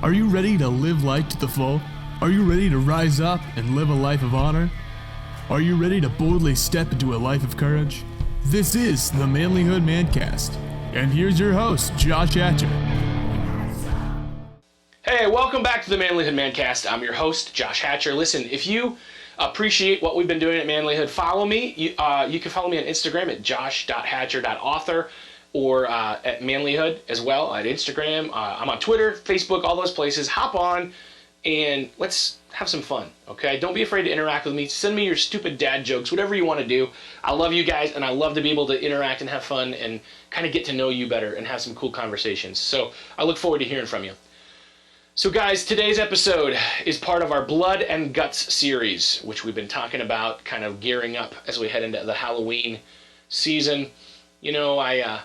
Are you ready to live life to the full? Are you ready to rise up and live a life of honor? Are you ready to boldly step into a life of courage? This is the Manlihood ManCast, and here's your host, Josh Hatcher. Hey, welcome back to the Manlihood ManCast. I'm your host, Josh Hatcher. Listen, if you appreciate what we've been doing at Manlihood, follow me. You can follow me on Instagram at josh.hatcher.author or at Manlihood as well at Instagram. I'm on Twitter, Facebook, all those places. Hop on and let's have some fun, okay? Don't be afraid to interact with me. Send me your stupid dad jokes, whatever you want to do. I love you guys, and I love to be able to interact and have fun and kind of get to know you better and have some cool conversations. So I look forward to hearing from you. So guys, today's episode is part of our Blood and Guts series, which we've been talking about, kind of gearing up as we head into the Halloween season. You know, I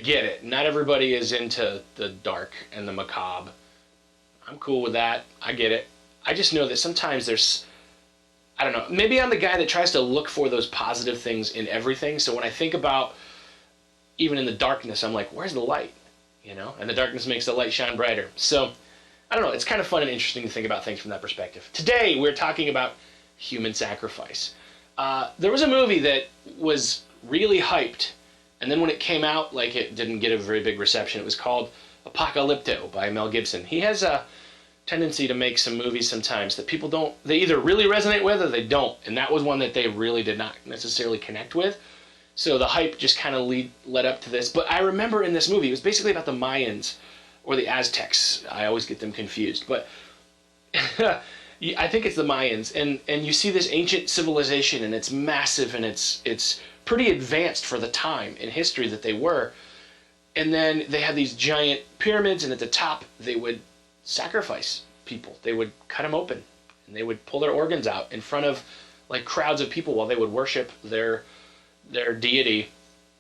get it. Not everybody is into the dark and the macabre. I'm cool with that. I get it. I just know that sometimes there's, I don't know, maybe I'm the guy that tries to look for those positive things in everything. So when I think about, even in the darkness, I'm like, where's the light? You know, and the darkness makes the light shine brighter. So, I don't know, it's kind of fun and interesting to think about things from that perspective. Today, we're talking about human sacrifice. There was a movie that was really hyped, and then when it came out, like, it didn't get a very big reception. It was called Apocalypto by Mel Gibson. He has a tendency to make some movies sometimes that people don't, they either really resonate with or they don't, and that was one that they really did not necessarily connect with. So the hype just kind of led up to this. But I remember in this movie, it was basically about the Mayans or the Aztecs. I always get them confused. But I think it's the Mayans. And you see this ancient civilization, and it's massive, and it's pretty advanced for the time in history that they were. And then they had these giant pyramids, and at the top, they would sacrifice people. They would cut them open, and they would pull their organs out in front of like crowds of people while they would worship their deity.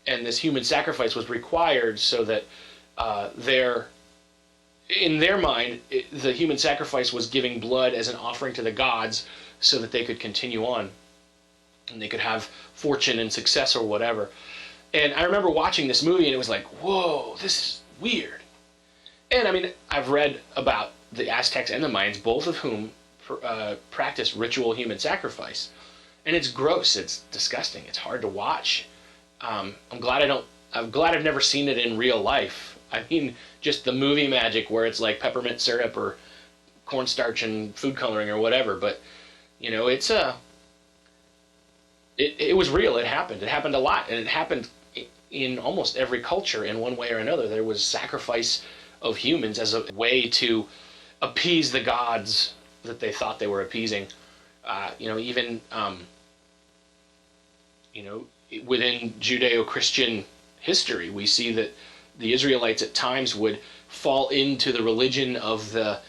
And this human sacrifice was required so that in their mind, the human sacrifice was giving blood as an offering to the gods so that they could continue on and they could have fortune and success or whatever. And I remember watching this movie, and it was like, whoa, this is weird. And I mean, I've read about the Aztecs and the Mayans, both of whom practiced ritual human sacrifice. And it's gross. It's disgusting. It's hard to watch. I'm glad I've never seen it in real life. I mean, just the movie magic where it's like peppermint syrup or cornstarch and food coloring or whatever. But you know, it was real. It happened. It happened a lot, and it happened in almost every culture in one way or another. There was sacrifice of humans as a way to appease the gods that they thought they were appeasing. You know, even within Judeo-Christian history, we see that the Israelites at times would fall into the religion of the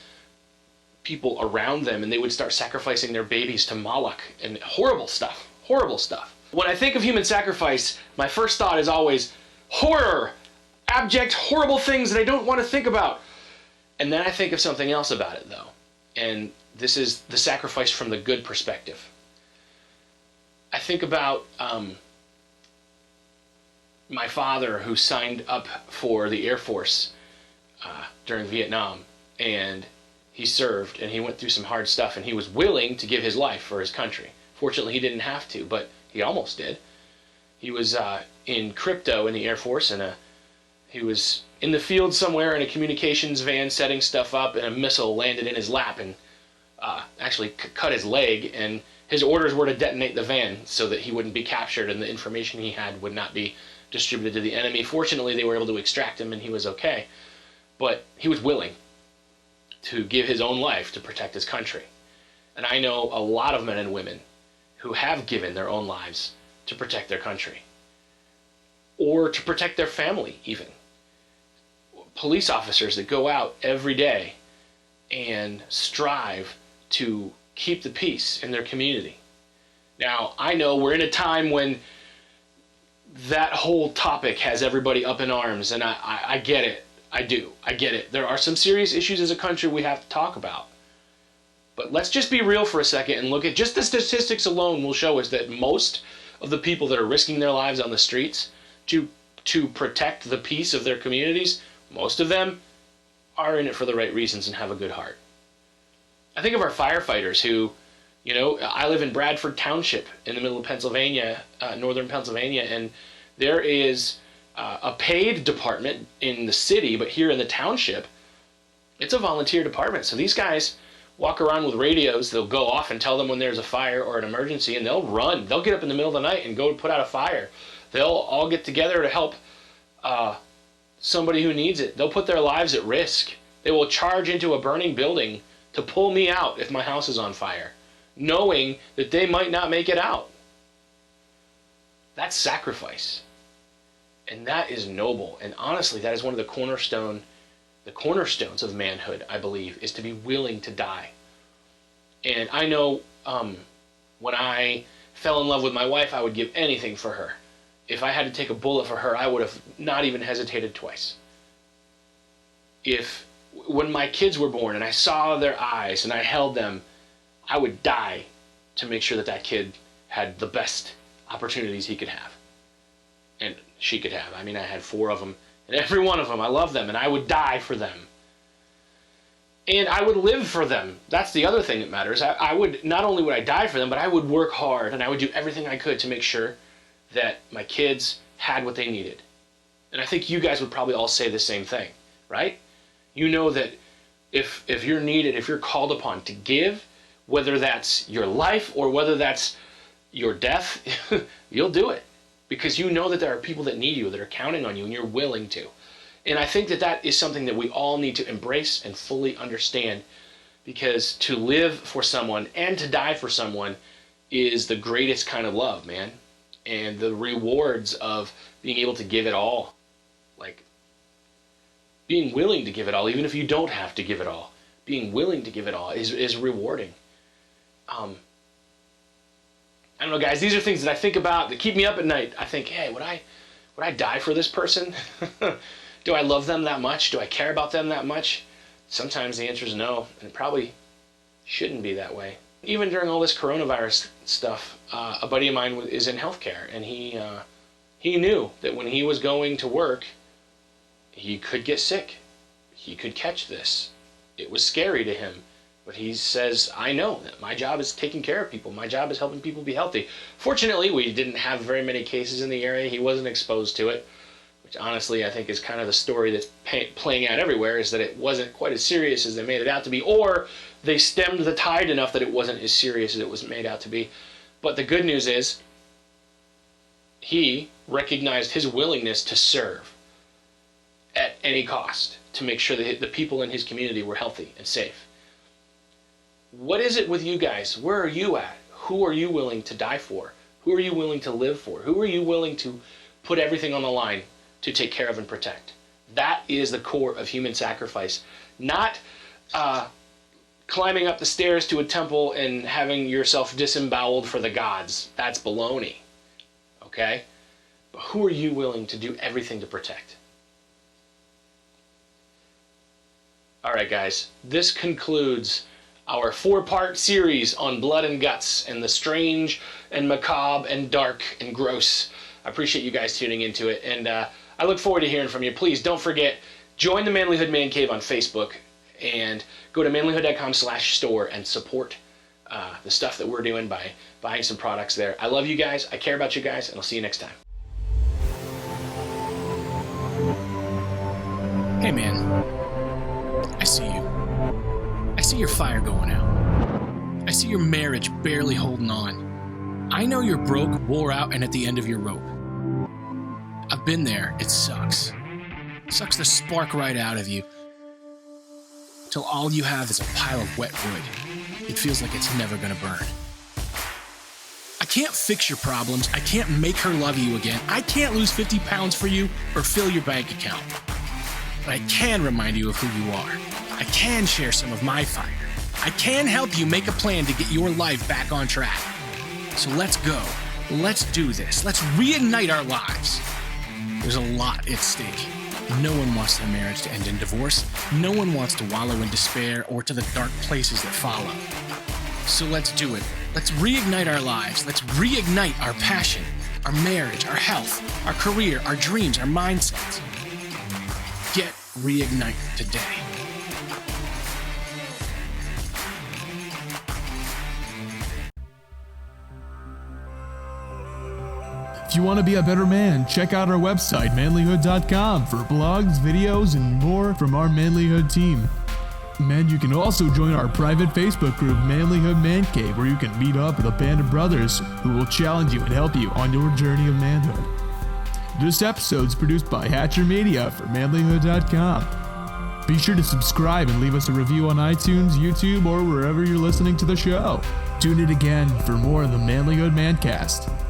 people around them, and they would start sacrificing their babies to Moloch, and horrible stuff. When I think of human sacrifice, my first thought is always horror, abject, horrible things that I don't want to think about. And then I think of something else about it, though, and this is the sacrifice from the good perspective. I think about my father, who signed up for the Air Force during Vietnam, and he served, and he went through some hard stuff, and he was willing to give his life for his country. Fortunately, he didn't have to, but he almost did. He was in crypto in the Air Force, and he was in the field somewhere in a communications van setting stuff up, and a missile landed in his lap and actually cut his leg, and his orders were to detonate the van so that he wouldn't be captured and the information he had would not be distributed to the enemy. Fortunately, they were able to extract him and he was okay. But he was willing to give his own life to protect his country. And I know a lot of men and women who have given their own lives to protect their country. Or to protect their family, even. Police officers that go out every day and strive to keep the peace in their community. Now, I know we're in a time when that whole topic has everybody up in arms, and I get it. I do. I get it. There are some serious issues as a country we have to talk about. But let's just be real for a second and look at just the statistics alone will show us that most of the people that are risking their lives on the streets to protect the peace of their communities, most of them are in it for the right reasons and have a good heart. I think of our firefighters who, I live in Bradford Township in the middle of Pennsylvania, northern Pennsylvania, and there is a paid department in the city, but here in the township, it's a volunteer department. So these guys walk around with radios. They'll go off and tell them when there's a fire or an emergency, and they'll run. They'll get up in the middle of the night and go put out a fire. They'll all get together to help somebody who needs it. They'll put their lives at risk. They will charge into a burning building to pull me out if my house is on fire, knowing that they might not make it out. That's sacrifice. And that is noble. And honestly, that is one of the cornerstones of manhood, I believe, is to be willing to die. And I know when I fell in love with my wife, I would give anything for her. If I had to take a bullet for her, I would have not even hesitated twice. When my kids were born and I saw their eyes and I held them, I would die to make sure that kid had the best opportunities he could have. And she could have. I mean, I had 4 of them. And every one of them, I love them, and I would die for them. And I would live for them. That's the other thing that matters. I would, not only would I die for them, but I would work hard, and I would do everything I could to make sure that my kids had what they needed. And I think you guys would probably all say the same thing, right? You know that if you're needed, if you're called upon to give, whether that's your life or whether that's your death, you'll do it. Because you know that there are people that need you, that are counting on you, and you're willing to. And I think that is something that we all need to embrace and fully understand, because to live for someone and to die for someone is the greatest kind of love, man. And the rewards of being able to give it all, like being willing to give it all, even if you don't have to give it all, being willing to give it all is rewarding. I don't know, guys, these are things that I think about that keep me up at night. I think, hey, would I die for this person? Do I love them that much? Do I care about them that much? Sometimes the answer is no, and it probably shouldn't be that way. Even during all this coronavirus stuff, a buddy of mine is in healthcare, and he knew that when he was going to work, he could get sick. He could catch this. It was scary to him. But he says, I know that my job is taking care of people. My job is helping people be healthy. Fortunately, we didn't have very many cases in the area. He wasn't exposed to it, which honestly I think is kind of the story that's playing out everywhere, is that it wasn't quite as serious as they made it out to be, or they stemmed the tide enough that it wasn't as serious as it was made out to be. But the good news is he recognized his willingness to serve at any cost to make sure that the people in his community were healthy and safe. What is it with you guys? Where are you at? Who are you willing to die for? Who are you willing to live for? Who are you willing to put everything on the line to take care of and protect? That is the core of human sacrifice. Not climbing up the stairs to a temple and having yourself disemboweled for the gods. That's baloney. Okay? But who are you willing to do everything to protect? All right, guys. This concludes our 4-part series on blood and guts and the strange and macabre and dark and gross. I appreciate you guys tuning into it, and I look forward to hearing from you. Please don't forget, join the Manlihood Man Cave on Facebook and go to manlihood.com/store and support the stuff that we're doing by buying some products there. I love you guys. I care about you guys, and I'll see you next time. Hey, man. I see you. I see your fire going out. I see your marriage barely holding on. I know you're broke, wore out, and at the end of your rope. I've been there. It sucks. It sucks the spark right out of you, till all you have is a pile of wet wood. It feels like it's never gonna burn. I can't fix your problems. I can't make her love you again. I can't lose 50 pounds for you or fill your bank account. But I can remind you of who you are. I can share some of my fire. I can help you make a plan to get your life back on track. So let's go. Let's do this. Let's reignite our lives. There's a lot at stake. No one wants their marriage to end in divorce. No one wants to wallow in despair or to the dark places that follow. So let's do it. Let's reignite our lives. Let's reignite our passion, our marriage, our health, our career, our dreams, our mindsets. Get reignited today. you want to be a better man, check out our website, manlihood.com, for blogs, videos, and more from our Manlihood team. And you can also join our private Facebook group, Manlihood Man Cave, where you can meet up with a band of brothers who will challenge you and help you on your journey of manhood. This episode's produced by Hatcher Media for manlihood.com. Be sure to subscribe and leave us a review on iTunes, YouTube, or wherever you're listening to the show. Tune in again for more of the Manlihood ManCast.